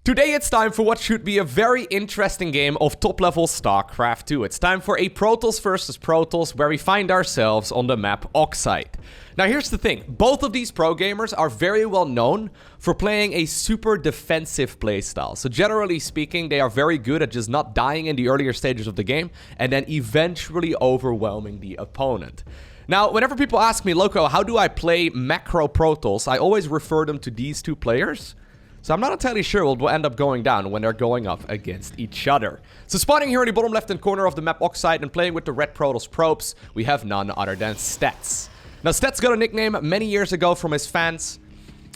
Today it's time for what should be a very interesting game of top-level StarCraft 2. It's time for a Protoss versus Protoss where we find ourselves on the map Oxide. Now here's the thing, both of these pro gamers are very well known for playing a super defensive playstyle. So generally speaking, they are very good at just not dying in the earlier stages of the game and then eventually overwhelming the opponent. Now, whenever people ask me, Loko, how do I play macro Protoss, I always refer them to these two players. So I'm not entirely sure what will end up going down when they're going up against each other. So spawning here in the bottom left-hand corner of the map Oxide and playing with the red Protoss probes, we have none other than Stats. Now, Stats got a nickname many years ago from his fans.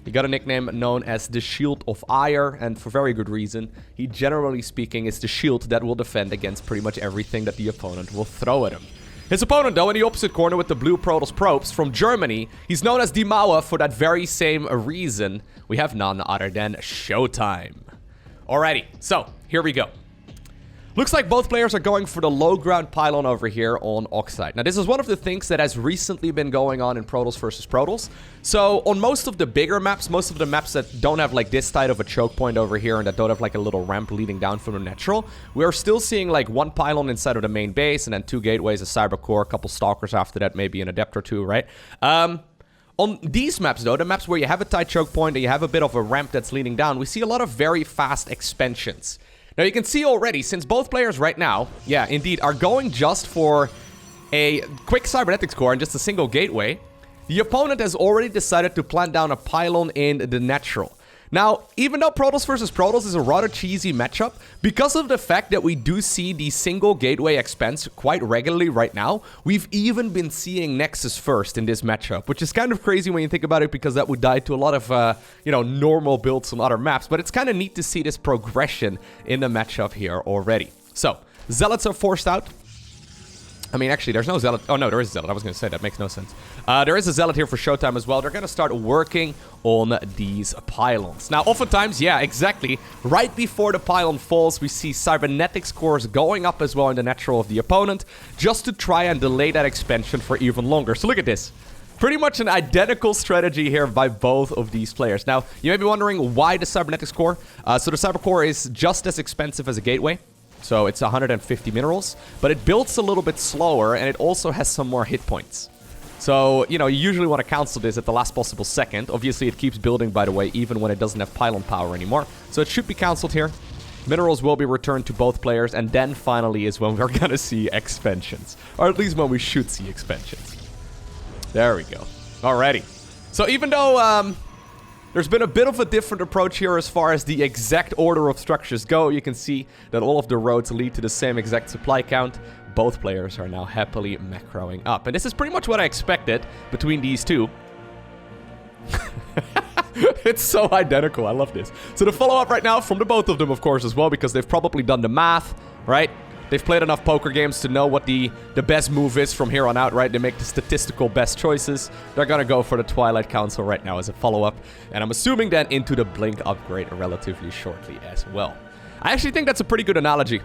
He got a nickname known as the Shield of Auir, and for very good reason. He, generally speaking, is the shield that will defend against pretty much everything that the opponent will throw at him. His opponent, though, in the opposite corner with the blue Protoss probes from Germany, he's known as Die Mauer for that very same reason. We have none other than ShoWTimE. Alrighty, so here we go. Looks like both players are going for the low ground pylon over here on Oxide. Now, this is one of the things that has recently been going on in Protoss versus Protoss. So, on most of the bigger maps, most of the maps that don't have like this tight of a choke point over here and that don't have like a little ramp leading down from the natural, we're still seeing like one pylon inside of the main base and then two gateways, a cyber core, a couple stalkers after that, maybe an adept or two, right? On these maps, though, the maps where you have a tight choke point and you have a bit of a ramp that's leading down, we see a lot of very fast expansions. Now, you can see already, since both players right now, yeah, indeed, are going just for a quick cybernetics core and just a single gateway, the opponent has already decided to plant down a pylon in the natural. Now, even though Protoss versus Protoss is a rather cheesy matchup, because of the fact that we do see the single gateway expanse quite regularly right now, we've even been seeing Nexus first in this matchup, which is kind of crazy when you think about it because that would die to a lot of, normal builds on other maps, but it's kind of neat to see this progression in the matchup here already. So, Zealots are forced out. I mean, actually, there's no Zealot. Oh, no, there is a Zealot. I was going to say that makes no sense. There is a Zealot here for ShoWTimE as well. They're going to start working on these pylons. Now, oftentimes, yeah, exactly. Right before the pylon falls, we see cybernetics cores going up as well in the natural of the opponent, just to try and delay that expansion for even longer. So look at this. Pretty much an identical strategy here by both of these players. Now, you may be wondering why the cybernetics core. So the cyber core is just as expensive as a gateway. So it's 150 minerals, but it builds a little bit slower, and it also has some more hit points. So, you usually want to cancel this at the last possible second. Obviously, it keeps building, by the way, even when it doesn't have pylon power anymore. So it should be cancelled here. Minerals will be returned to both players, and then finally is when we're going to see expansions. Or at least when we should see expansions. There we go. Alrighty. So even though there's been a bit of a different approach here as far as the exact order of structures go, you can see that all of the roads lead to the same exact supply count. Both players are now happily macroing up. And this is pretty much what I expected between these two. It's so identical. I love this. So the follow-up right now from the both of them, of course, as well, because they've probably done the math, right? They've played enough poker games to know what the best move is from here on out, right? They make the statistical best choices. They're going to go for the Twilight Council right now as a follow-up. And I'm assuming then into the Blink upgrade relatively shortly as well. I actually think that's a pretty good analogy.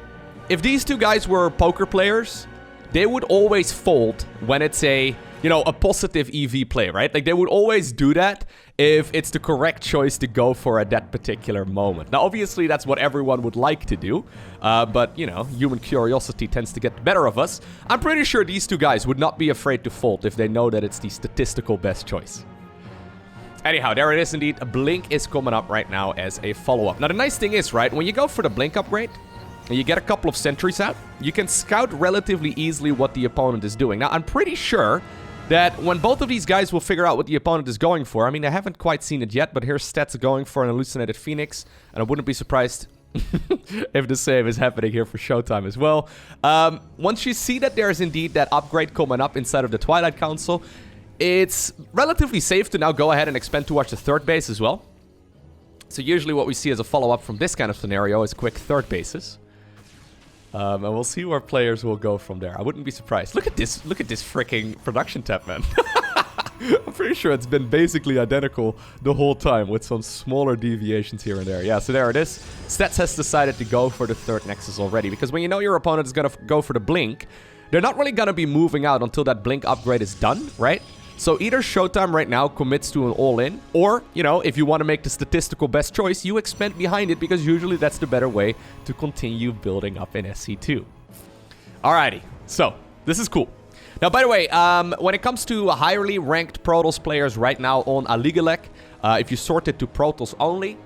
If these two guys were poker players, they would always fold when it's a positive EV play, right? Like, they would always do that if it's the correct choice to go for at that particular moment. Now, obviously, that's what everyone would like to do. But, human curiosity tends to get the better of us. I'm pretty sure these two guys would not be afraid to fold if they know that it's the statistical best choice. Anyhow, there it is indeed. A Blink is coming up right now as a follow-up. Now, the nice thing is, right, when you go for the Blink upgrade, and you get a couple of sentries out, you can scout relatively easily what the opponent is doing. Now, I'm pretty sure that when both of these guys will figure out what the opponent is going for, I mean, I haven't quite seen it yet, but here's Stats going for an hallucinated Phoenix, and I wouldn't be surprised if the same is happening here for ShoWTimE as well. Once you see that there is indeed that upgrade coming up inside of the Twilight Council, it's relatively safe to now go ahead and expand towards the third base as well. So usually what we see as a follow-up from this kind of scenario is quick third bases. And we'll see where players will go from there. I wouldn't be surprised. Look at this freaking production tab, man. I'm pretty sure it's been basically identical the whole time with some smaller deviations here and there. Yeah, so there it is. Stats has decided to go for the third Nexus already. Because when you know your opponent is going to go for the Blink, they're not really going to be moving out until that Blink upgrade is done, right? So either ShoWTimE right now commits to an all-in, or, you know, if you want to make the statistical best choice, you expand behind it, because usually that's the better way to continue building up in SC2. Alrighty, so this is cool. Now, by the way, when it comes to highly ranked Protoss players right now on Aligalek, if you sort it to Protoss only,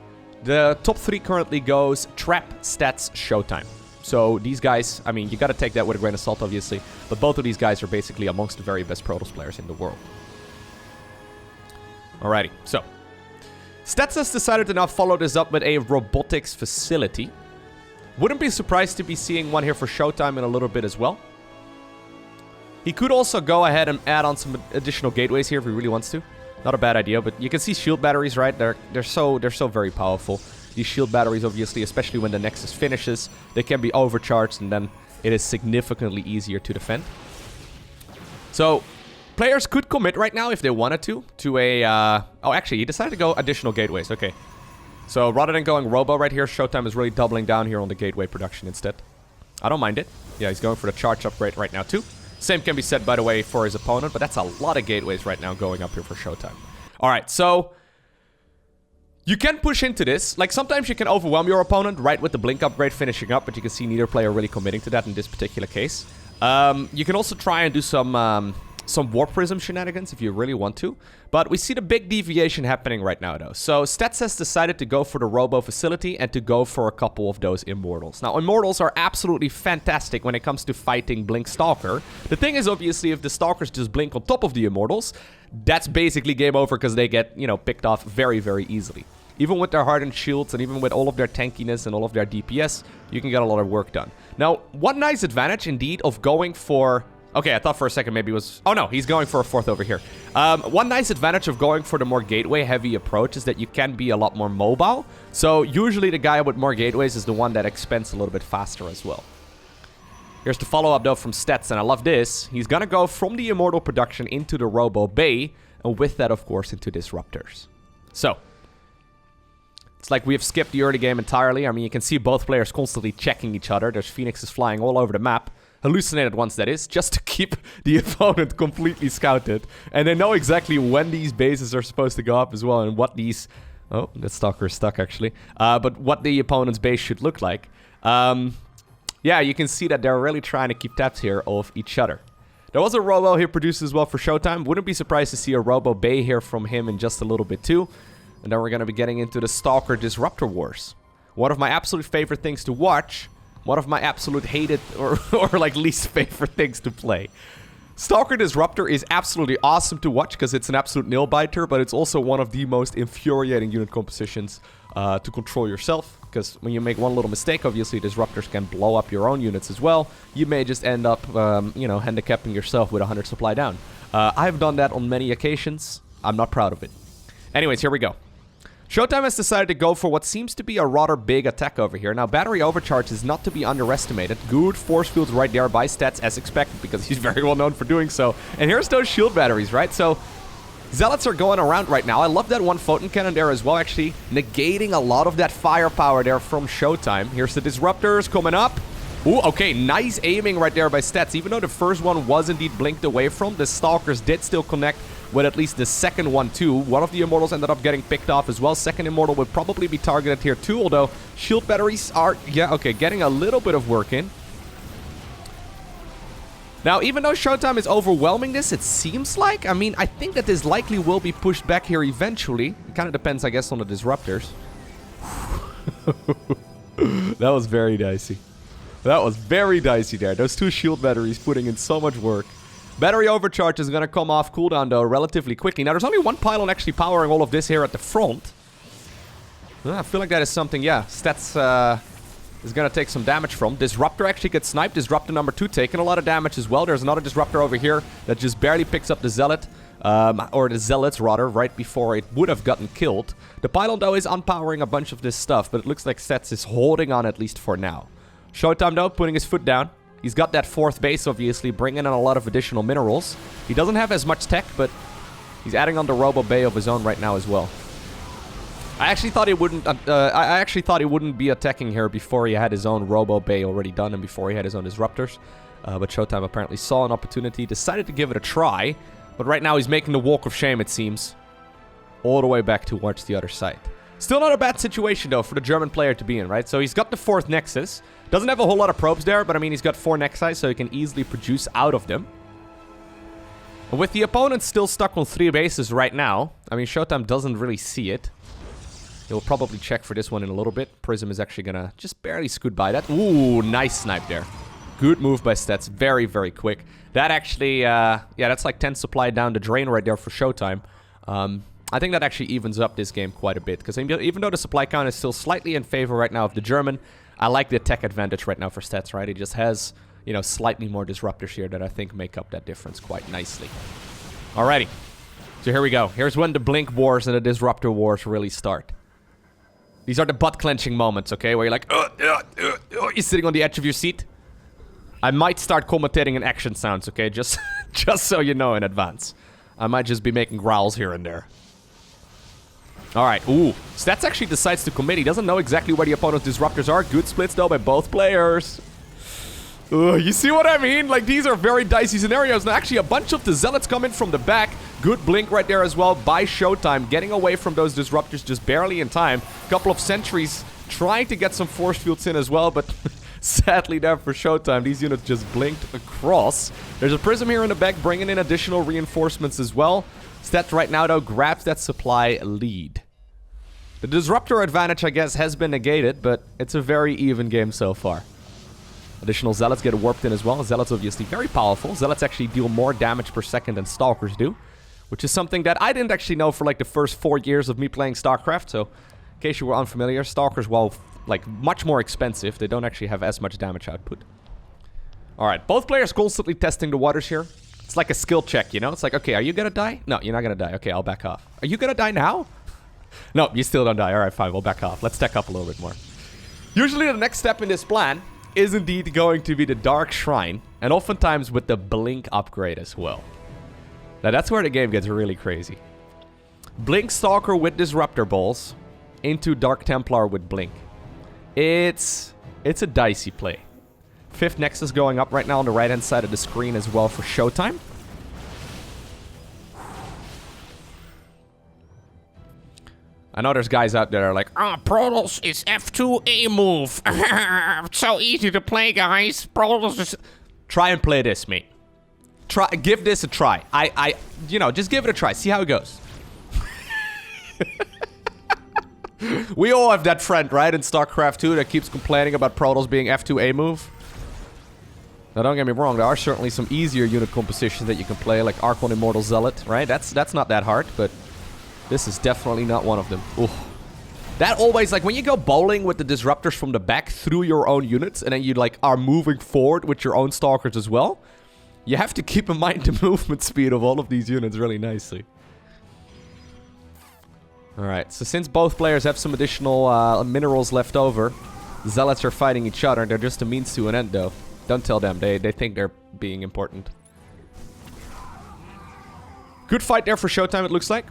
the top 3 currently goes Trap, Stats, ShoWTimE. So these guys, I mean, you got to take that with a grain of salt, obviously. But both of these guys are basically amongst the very best Protoss players in the world. Alrighty, so. Stats has decided to now follow this up with a robotics facility. Wouldn't be surprised to be seeing one here for ShoWTimE in a little bit as well. He could also go ahead and add on some additional gateways here if he really wants to. Not a bad idea, but you can see shield batteries, right? They're so very powerful. These shield batteries, obviously, especially when the Nexus finishes, they can be overcharged, and then it is significantly easier to defend. So, players could commit right now, if they wanted to a... Oh, actually, he decided to go additional gateways. Okay. So, rather than going Robo right here, ShoWTimE is really doubling down here on the gateway production instead. I don't mind it. Yeah, he's going for the charge upgrade right now, too. Same can be said, by the way, for his opponent, but that's a lot of gateways right now going up here for ShoWTimE. Alright, so... You can push into this. Like, sometimes you can overwhelm your opponent right with the blink upgrade finishing up, but you can see neither player really committing to that in this particular case. You can also try and do some Warp Prism shenanigans if you really want to. But we see the big deviation happening right now, though. So, Stats has decided to go for the Robo facility and to go for a couple of those Immortals. Now, Immortals are absolutely fantastic when it comes to fighting Blink Stalker. The thing is, obviously, if the Stalkers just blink on top of the Immortals, that's basically game over because they get, you know, picked off very, very easily. Even with their hardened shields and even with all of their tankiness and all of their DPS, you can get a lot of work done. Now, one nice advantage, indeed, of going for... Okay, I thought for a second maybe it was... Oh, no, he's going for a 4th over here. One nice advantage of going for the more gateway-heavy approach is that you can be a lot more mobile. So, usually the guy with more gateways is the one that expands a little bit faster as well. Here's the follow-up, though, from Stats, and I love this. He's gonna go from the Immortal production into the Robo Bay, and with that, of course, into Disruptors. So... It's like we have skipped the early game entirely. I mean, you can see both players constantly checking each other. There's Phoenixes flying all over the map. Hallucinated ones, that is. Just to keep the opponent completely scouted. And they know exactly when these bases are supposed to go up as well. And what these... Oh, that Stalker is stuck, actually. But what the opponent's base should look like. Yeah, you can see that they're really trying to keep tabs here of each other. There was a Robo here produced as well for ShoWTimE. Wouldn't be surprised to see a Robo Bay here from him in just a little bit, too. And then we're going to be getting into the Stalker Disruptor Wars. One of my absolute favorite things to watch. One of my absolute hated or like least favorite things to play. Stalker Disruptor is absolutely awesome to watch because it's an absolute nail-biter, but it's also one of the most infuriating unit compositions to control yourself. Because when you make one little mistake, obviously Disruptors can blow up your own units as well. You may just end up, you know, handicapping yourself with 100 supply down. I've done that on many occasions. I'm not proud of it. Anyways, here we go. ShoWTimE has decided to go for what seems to be a rather big attack over here. Now, battery overcharge is not to be underestimated. Good force fields right there by Stats as expected because he's very well known for doing so. And here's those shield batteries, right? So, Zealots are going around right now. I love that one photon cannon there as well, actually negating a lot of that firepower there from ShoWTimE. Here's the Disruptors coming up. Ooh, okay, nice aiming right there by Stats. Even though the first one was indeed blinked away from, the Stalkers did still connect with at least the second one too. One of the Immortals ended up getting picked off as well. Second Immortal would probably be targeted here too, although shield batteries are, yeah, okay, getting a little bit of work in. Now, even though ShoWTimE is overwhelming this, it seems like, I mean, I think that this likely will be pushed back here eventually. It kind of depends, I guess, on the Disruptors. That was very dicey. That was very dicey there. Those two shield batteries putting in so much work. Battery overcharge is going to come off cooldown, though, relatively quickly. Now, there's only one pylon actually powering all of this here at the front. I feel like that is something, yeah, Stats is going to take some damage from. Disruptor actually gets sniped. Disruptor number 2 taking a lot of damage as well. There's another Disruptor over here that just barely picks up the Zealot. Or the Zealots, rather, right before it would have gotten killed. The pylon, though, is unpowering a bunch of this stuff, but it looks like Stats is holding on at least for now. ShoWTimE, though, putting his foot down. He's got that 4th base, obviously, bringing in a lot of additional minerals. He doesn't have as much tech, but he's adding on the Robo Bay of his own right now as well. I actually thought he wouldn't be attacking here before he had his own Robo Bay already done and before he had his own Disruptors. But ShoWTimE apparently saw an opportunity, decided to give it a try. But right now he's making the walk of shame, it seems. All the way back towards the other side. Still not a bad situation, though, for the German player to be in, right? So he's got the 4th Nexus. Doesn't have a whole lot of probes there, but I mean, he's got 4 Nexi, so he can easily produce out of them. And with the opponent still stuck on 3 bases right now, I mean, ShoWTimE doesn't really see it. He'll probably check for this one in a little bit. Prism is actually gonna just barely scoot by that. Ooh, nice snipe there. Good move by Stats. Very, very quick. That actually, yeah, that's like 10 supply down the drain right there for ShoWTimE. I think that actually evens up this game quite a bit. Because even though the supply count is still slightly in favor right now of the German, I like the attack advantage right now for Stats, right? He just has, you know, slightly more disruptors here that I think make up that difference quite nicely. Alrighty. So here we go. Here's when the Blink Wars and the Disruptor Wars really start. These are the butt-clenching moments, okay? Where you're like, you're sitting on the edge of your seat. I might start commentating in action sounds, okay? Just so you know in advance. I might just be making growls here and there. Alright, ooh. Stats actually decides to commit. He doesn't know exactly where the opponent's disruptors are. Good splits, though, by both players. You see what I mean? Like, these are very dicey scenarios. And actually, a bunch of the Zealots come in from the back. Good blink right there as well by ShoWTimE. Getting away from those disruptors just barely in time. Couple of sentries trying to get some force fields in as well, but sadly there for ShoWTimE, these units just blinked across. There's a Prism here in the back, bringing in additional reinforcements as well. Stats right now, though, grabs that supply lead. The Disruptor advantage, I guess, has been negated, but it's a very even game so far. Additional Zealots get warped in as well. Zealots obviously very powerful. Zealots actually deal more damage per second than Stalkers do, which is something that I didn't actually know for like the first 4 years of me playing StarCraft. So, in case you were unfamiliar, Stalkers, while like much more expensive, they don't actually have as much damage output. Alright, both players constantly testing the waters here. It's like a skill check, you know? It's like, okay, are you gonna die? No, you're not gonna die. Okay, I'll back off. Are you gonna die now? No, you still don't die. Alright, fine, we'll back off. Let's stack up a little bit more. Usually the next step in this plan is indeed going to be the Dark Shrine, and oftentimes with the Blink upgrade as well. Now that's where the game gets really crazy. Blink Stalker with Disruptor Balls into Dark Templar with Blink. It's a dicey play. 5th Nexus going up right now on the right hand side of the screen as well for ShoWTimE. I know there's guys out there that are like, Protoss is F2A move. So easy to play, guys. Protoss is... Try and play this, mate. Give this a try. You know, just give it a try. See how it goes. We all have that friend, right, in StarCraft 2 that keeps complaining about Protoss being F2A move. Now, don't get me wrong. There are certainly some easier unit compositions that you can play, like Archon Immortal Zealot, right? That's not that hard, but... this is definitely not one of them. Ooh. That always, like, when you go bowling with the disruptors from the back through your own units, and then you, like, are moving forward with your own stalkers as well, you have to keep in mind the movement speed of all of these units really nicely. Alright, so since both players have some additional minerals left over, the Zealots are fighting each other. They're just a means to an end, though. Don't tell them. They think they're being important. Good fight there for ShoWTimE, it looks like.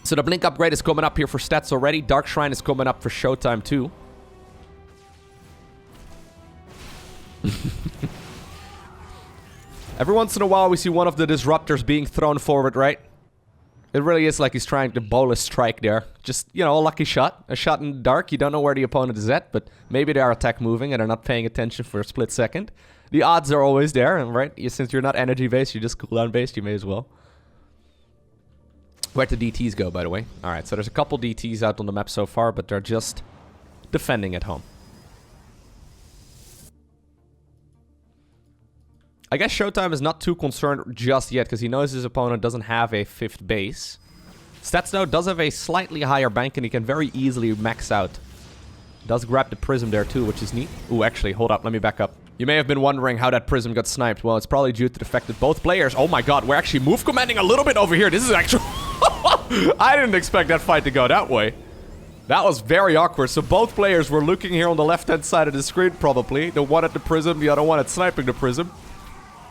So the Blink upgrade is coming up here for Stats already. Dark Shrine is coming up for ShoWTimE too. Every once in a while we see one of the disruptors being thrown forward, right? It really is like he's trying to bowl a strike there. Just, you know, a lucky shot. A shot in the dark. You don't know where the opponent is at, but maybe they are attack moving and they're not paying attention for a split second. The odds are always there, right? Since you're not energy based, you're just cooldown based, you may as well. Where'd the DTs go, by the way? Alright, so there's a couple DTs out on the map so far, but they're just defending at home. I guess ShoWTimE is not too concerned just yet, because he knows his opponent doesn't have a 5th base. Stats, though, does have a slightly higher bank, and he can very easily max out. Does grab the Prism there, too, which is neat. Ooh, actually, hold up, let me back up. You may have been wondering how that Prism got sniped. Well, it's probably due to the fact that both players... oh my god, we're actually move commanding a little bit over here. This is actually... I didn't expect that fight to go that way. That was very awkward. So both players were looking here on the left-hand side of the screen, probably. The one at the Prism, the other one at sniping the Prism.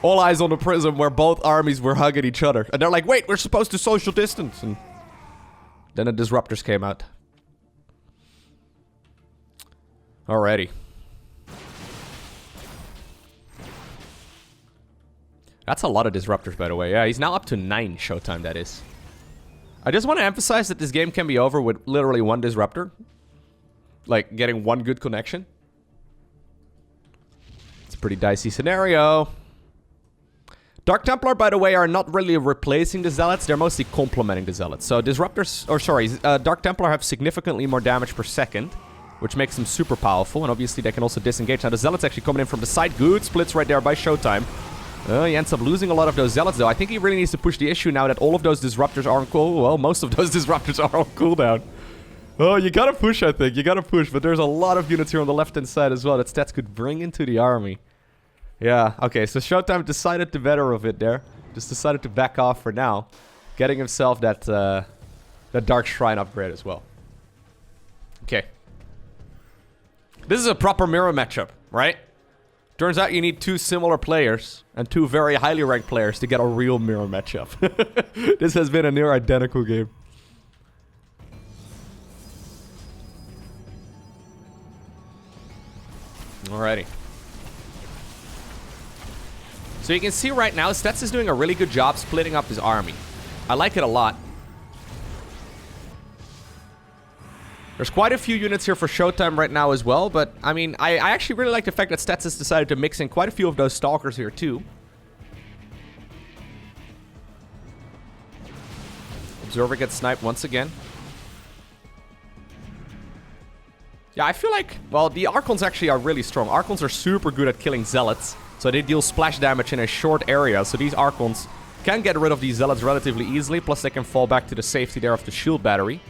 All eyes on the Prism where both armies were hugging each other. And they're like, wait, we're supposed to social distance. And then the Disruptors came out. Alrighty. That's a lot of disruptors, by the way. Yeah, he's now up to 9 ShoWTimE, that is. I just want to emphasize that this game can be over with literally 1 disruptor. Like, getting 1 good connection. It's a pretty dicey scenario. Dark Templar, by the way, are not really replacing the Zealots. They're mostly complementing the Zealots. So Disruptors, or sorry, Dark Templar have significantly more damage per second, which makes them super powerful. And obviously they can also disengage. Now the Zealots actually coming in from the side. Good splits right there by ShoWTimE. He ends up losing a lot of those Zealots, though. I think he really needs to push the issue now that all of those Disruptors are on cooldown. Well, most of those Disruptors are on cooldown. Oh, you gotta push, I think. You gotta push. But there's a lot of units here on the left-hand side as well that Stats could bring into the army. Yeah, okay. So ShoWTimE decided to better of it there. Just decided to back off for now. Getting himself that, that Dark Shrine upgrade as well. Okay. This is a proper mirror matchup, right? Turns out you need 2 similar players and 2 very highly ranked players to get a real mirror matchup. This has been a near identical game. Alrighty. So you can see right now, Stats is doing a really good job splitting up his army. I like it a lot. There's quite a few units here for ShoWTimE right now as well, but I mean, I actually really like the fact that Stats has decided to mix in quite a few of those Stalkers here too. Observer gets sniped once again. Yeah, I feel like, well, the Archons actually are really strong. Archons are super good at killing Zealots, so they deal splash damage in a short area, so these Archons can get rid of these Zealots relatively easily, plus they can fall back to the safety there of the shield battery.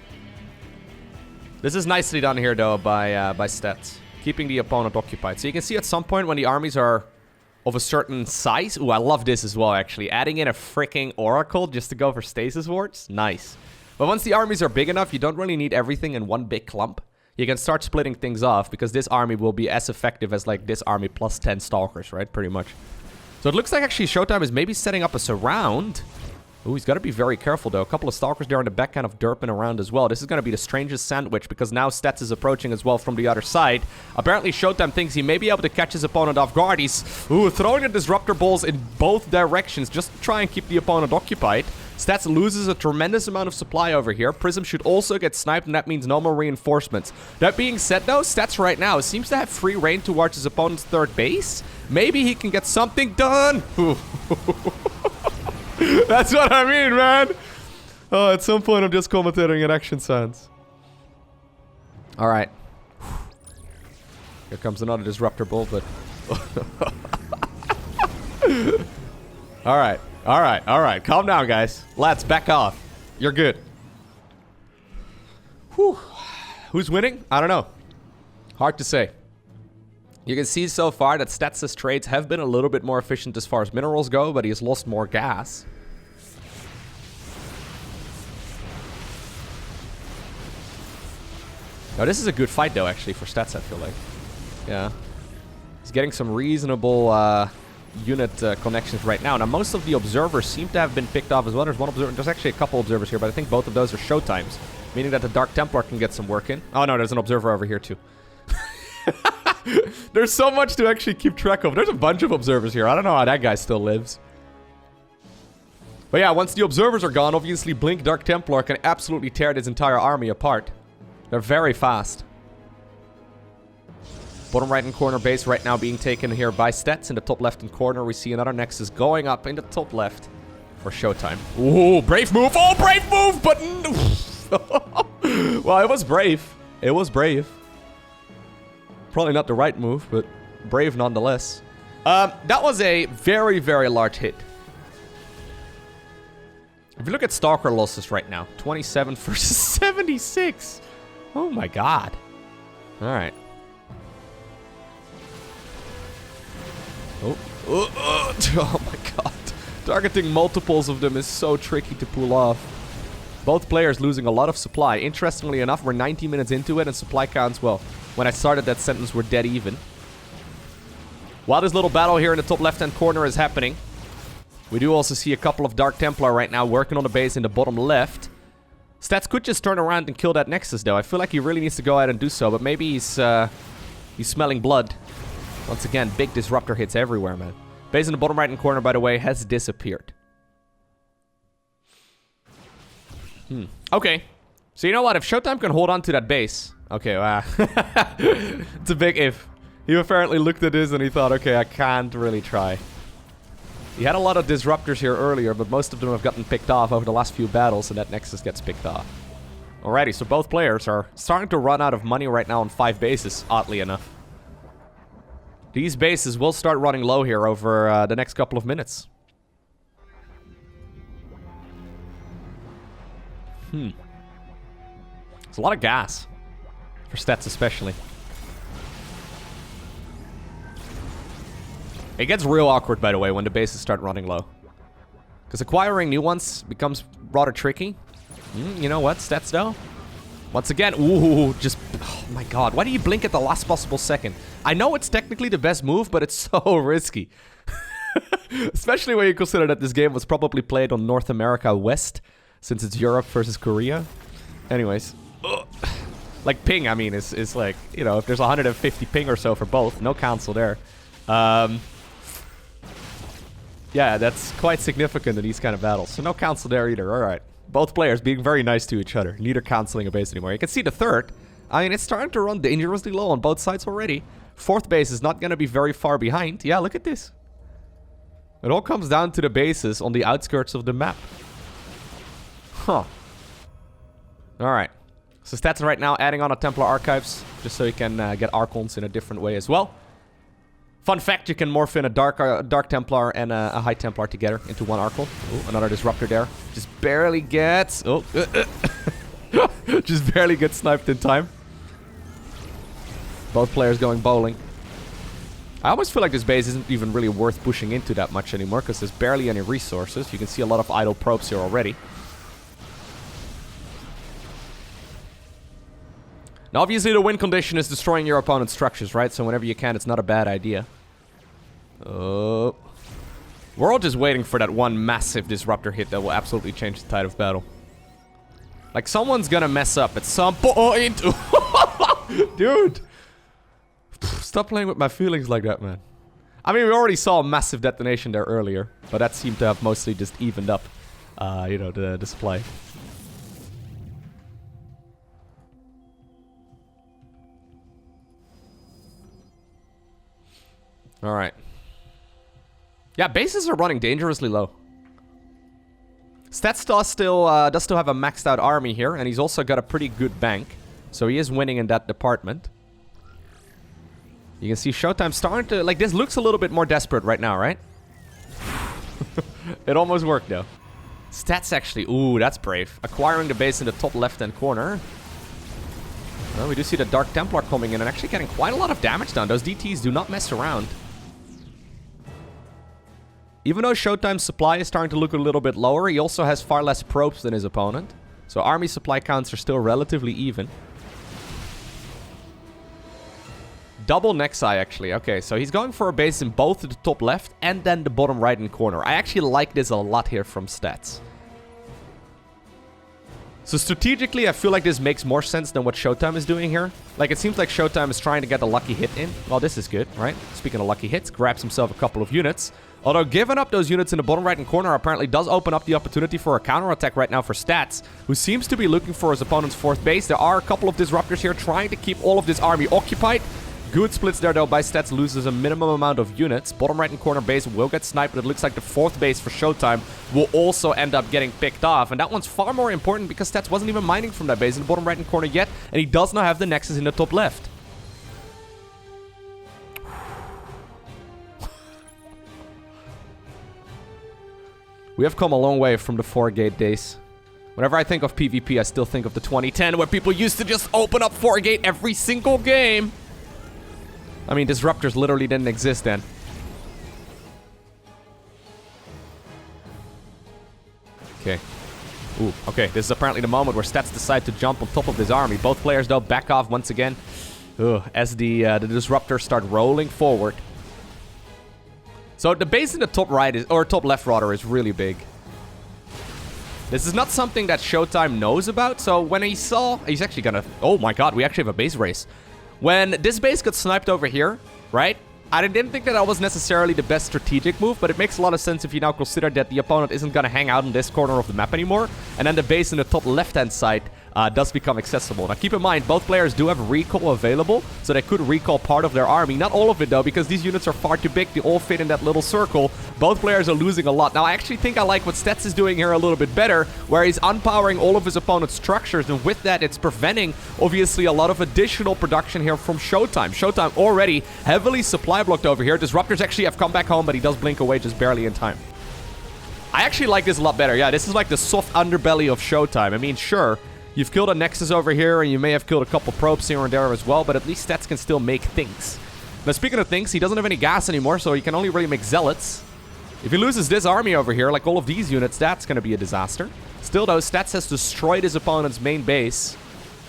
This is nicely done here, though, by Stats, keeping the opponent occupied. So you can see at some point when the armies are of a certain size. Ooh, I love this as well, actually. Adding in a freaking Oracle just to go for stasis wards. Nice. But once the armies are big enough, you don't really need everything in one big clump. You can start splitting things off, because this army will be as effective as, like, this army plus 10 Stalkers, right? Pretty much. So it looks like, actually, ShoWTimE is maybe setting up a surround. Ooh, he's got to be very careful, though. A couple of Stalkers there in the back kind of derping around as well. This is going to be the strangest sandwich, because now Stats is approaching as well from the other side. Apparently, ShoWTimE thinks he may be able to catch his opponent off guard. He's throwing the Disruptor balls in both directions just to try and keep the opponent occupied. Stats loses a tremendous amount of supply over here. Prism should also get sniped, and that means no more reinforcements. That being said, though, Stats right now seems to have free reign towards his opponent's third base. Maybe he can get something done. That's what I mean, man. Oh, at some point, I'm just commentating in action sounds. All right. Here comes another Disruptor bull, but... All right. All right. All right. Calm down, guys. Lads, back off. You're good. Whew. Who's winning? I don't know. Hard to say. You can see so far that Stats' trades have been a little bit more efficient as far as minerals go, but he has lost more gas. Now, this is a good fight, though, actually, for Stats, I feel like. Yeah. He's getting some reasonable unit connections right now. Now, most of the observers seem to have been picked off as well. There's one observer. There's actually a couple observers here, but I think both of those are ShoWTimEs, meaning that the Dark Templar can get some work in. Oh, no, there's an observer over here, too. There's so much to actually keep track of. There's a bunch of observers here. I don't know how that guy still lives. But yeah, once the observers are gone, obviously Blink Dark Templar can absolutely tear this entire army apart. They're very fast. Bottom right hand corner base right now being taken here by Stats. In the top left hand corner, we see another Nexus going up in the top left for ShoWTimE. Ooh, brave move. Oh, brave move, but... Well, it was brave. It was brave. Probably not the right move, but brave nonetheless. That was a very, very large hit. If you look at Stalker losses right now, 27 versus 76. Oh my god. Alright. Oh my god. Targeting multiples of them is so tricky to pull off. Both players losing a lot of supply. Interestingly enough, we're 90 minutes into it and supply counts, well, when I started that sentence, we're dead even. While this little battle here in the top left-hand corner is happening, we do also see a couple of Dark Templar right now working on the base in the bottom left. Stats could just turn around and kill that Nexus, though. I feel like he really needs to go ahead and do so, but maybe he's smelling blood. Once again, big Disruptor hits everywhere, man. Base in the bottom right-hand corner, by the way, has disappeared. Okay. So you know what? If ShoWTimE can hold on to that base... Okay, wow. It's a big if. He apparently looked at this and he thought, okay, I can't really try. He had a lot of disruptors here earlier, but most of them have gotten picked off over the last few battles, and that Nexus gets picked off. Alrighty, so both players are starting to run out of money right now on 5 bases, oddly enough. These bases will start running low here over the next couple of minutes. It's a lot of gas. For stats especially. It gets real awkward, by the way, when the bases start running low. Because acquiring new ones becomes rather tricky. You know what? Stats, though. Once again, ooh, just... Oh my god, why do you blink at the last possible second? I know it's technically the best move, but it's so risky. Especially when you consider that this game was probably played on North America West, since it's Europe versus Korea. Anyways. Like ping, I mean, is like, you know, if there's 150 ping or so for both, no cancel there. Yeah, that's quite significant in these kind of battles. So no cancel there either, alright. Both players being very nice to each other, neither canceling a base anymore. You can see the third. I mean, it's starting to run dangerously low on both sides already. Fourth base is not going to be very far behind. Yeah, look at this. It all comes down to the bases on the outskirts of the map. Huh. Alright. So Stats right now adding on a Templar Archives, just so you can get Archons in a different way as well. Fun fact, you can morph in a Dark Templar and a High Templar together into one Archon. Ooh, another Disruptor there. Just barely gets... Oh. Just barely gets sniped in time. Both players going bowling. I almost feel like this base isn't even really worth pushing into that much anymore, because there's barely any resources. You can see a lot of idle probes here already. Now, obviously, the win condition is destroying your opponent's structures, right? So whenever you can, it's not a bad idea. Oh. We're all just waiting for that one massive Disruptor hit that will absolutely change the tide of battle. Like, someone's gonna mess up at some point. Dude. Stop playing with my feelings like that, man. I mean, we already saw a massive detonation there earlier, but that seemed to have mostly just evened up, you know, the display. Alright. Yeah, bases are running dangerously low. Stats does still have a maxed out army here, and he's also got a pretty good bank. So he is winning in that department. You can see ShoWTimE starting to... Like, this looks a little bit more desperate right now, right? It almost worked, though. Stats actually... Ooh, that's brave. Acquiring the base in the top left-hand corner. Well, we do see the Dark Templar coming in and actually getting quite a lot of damage done. Those DTs do not mess around. Even though ShoWTimE's supply is starting to look a little bit lower, he also has far less probes than his opponent. So army supply counts are still relatively even. Double Nexi, actually. Okay, so he's going for a base in both the top left and then the bottom right-hand corner. I actually like this a lot here from Stats. So strategically, I feel like this makes more sense than what ShoWTimE is doing here. Like, it seems like ShoWTimE is trying to get a lucky hit in. Well, this is good, right? Speaking of lucky hits, grabs himself a couple of units. Although giving up those units in the bottom right-hand corner apparently does open up the opportunity for a counterattack right now for Stats, who seems to be looking for his opponent's fourth base. There are a couple of Disruptors here trying to keep all of this army occupied. Good splits there, though, by Stats. Loses a minimum amount of units. Bottom right-hand corner base will get sniped, but it looks like the fourth base for ShoWTimE will also end up getting picked off. And that one's far more important because Stats wasn't even mining from that base in the bottom right-hand corner yet, and he does not have the Nexus in the top left. We have come a long way from the 4-gate days. Whenever I think of PvP, I still think of the 2010, where people used to just open up 4-gate every single game. I mean, Disruptors literally didn't exist then. Okay. Ooh, okay. This is apparently the moment where Stats decide to jump on top of this army. Both players, though, back off once again. As the Disruptors start rolling forward. So the base in the top right is, or top left rather, is really big. This is not something that ShoWTimE knows about. So when he saw, he's actually gonna, oh my god, we actually have a base race. When this base got sniped over here, right? I didn't think that was necessarily the best strategic move, but it makes a lot of sense if you now consider that the opponent isn't going to hang out in this corner of the map anymore, and then the base in the top left-hand side does become accessible. Now, keep in mind, both players do have recall available, so they could recall part of their army. Not all of it, though, because these units are far too big. They all fit in that little circle. Both players are losing a lot. Now, I actually think I like what Stats is doing here a little bit better, where he's unpowering all of his opponent's structures, and with that, it's preventing, obviously, a lot of additional production here from ShoWTimE. ShoWTimE already heavily supply blocked over here. Disruptors actually have come back home, but he does blink away just barely in time. I actually like this a lot better. Yeah, this is like the soft underbelly of ShoWTimE. I mean, sure, you've killed a Nexus over here, and you may have killed a couple probes here and there as well, but at least Stats can still make things. Now, speaking of things, he doesn't have any gas anymore, so he can only really make Zealots. If he loses this army over here, like all of these units, that's going to be a disaster. Still, though, Stats has destroyed his opponent's main base,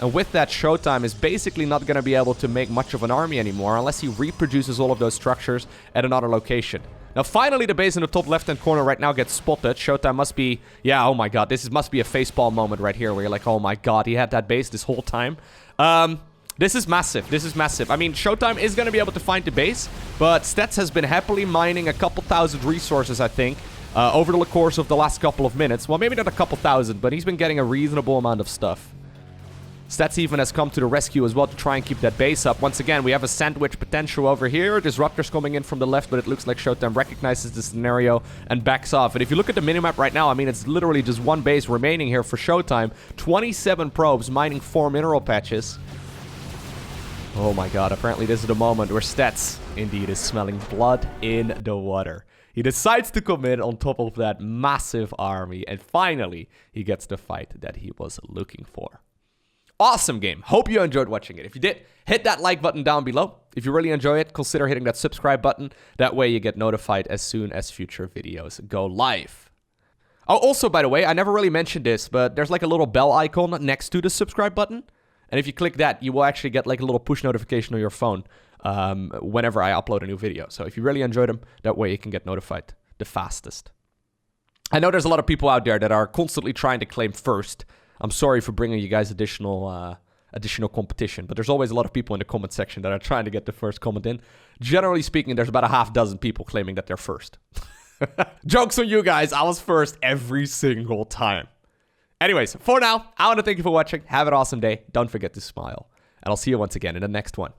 and with that, ShoWTimE is basically not going to be able to make much of an army anymore unless he reproduces all of those structures at another location. Now, finally, the base in the top left-hand corner right now gets spotted. ShoWTimE must be... Yeah, oh my god, this must be a facepalm moment right here where you're like, oh my god, he had that base this whole time. This is massive. This is massive. I mean, ShoWTimE is going to be able to find the base, but Stats has been happily mining a couple thousand resources, I think, over the course of the last couple of minutes. Well, maybe not a couple thousand, but he's been getting a reasonable amount of stuff. Stats even has come to the rescue as well to try and keep that base up. Once again, we have a sandwich potential over here. Disruptor's coming in from the left, but it looks like ShoWTimE recognizes the scenario and backs off. And if you look at the minimap right now, I mean, it's literally just one base remaining here for ShoWTimE. 27 probes mining 4 mineral patches. Oh my god, apparently this is the moment where Stats indeed is smelling blood in the water. He decides to come in on top of that massive army, and finally, he gets the fight that he was looking for. Awesome game. Hope you enjoyed watching it. If you did, hit that like button down below. If you really enjoy it, consider hitting that subscribe button. That way you get notified as soon as future videos go live. Oh, also, by the way, I never really mentioned this, but there's like a little bell icon next to the subscribe button. And if you click that, you will actually get like a little push notification on your phone whenever I upload a new video. So if you really enjoyed them, that way you can get notified the fastest. I know there's a lot of people out there that are constantly trying to claim first. I'm sorry for bringing you guys additional competition, but there's always a lot of people in the comment section that are trying to get the first comment in. Generally speaking, there's about a half dozen people claiming that they're first. Jokes on you guys, I was first every single time. Anyways, for now, I want to thank you for watching. Have an awesome day. Don't forget to smile. And I'll see you once again in the next one.